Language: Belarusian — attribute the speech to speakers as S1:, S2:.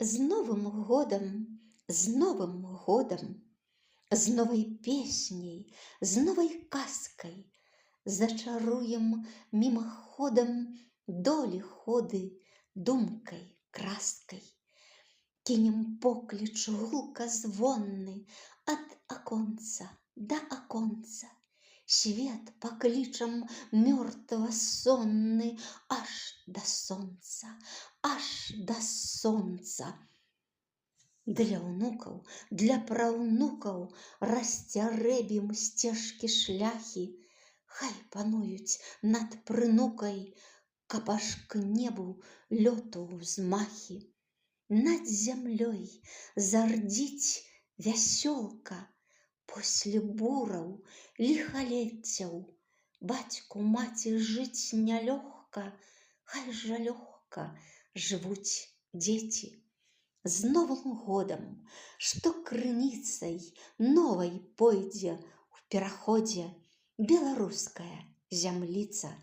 S1: З Новым годам, з Новым годам, з новай песняй, з новай казкай зачаруем мімаходам долі ходы думкай, краскай. Кінем покліч гулказвонны ад аконца да аконца. Свет паклічам мёртва сонны аж да сонца, аж да сонца. Для ўнукаў, для праўнукаў расцярэбім сцежкі шляхі, хай пануюць над прынукай, каб аж к небу лёту ўзмахі. Над зямлёй зардзіць вясёлка после бураў, ліхалеццяў. Бацьку, маці жыць нялёгка, хай жа лёгка жывуць дзеці. З Новым годам, што крыніцай новай пойдзе ў пераходзе беларуская зямліца.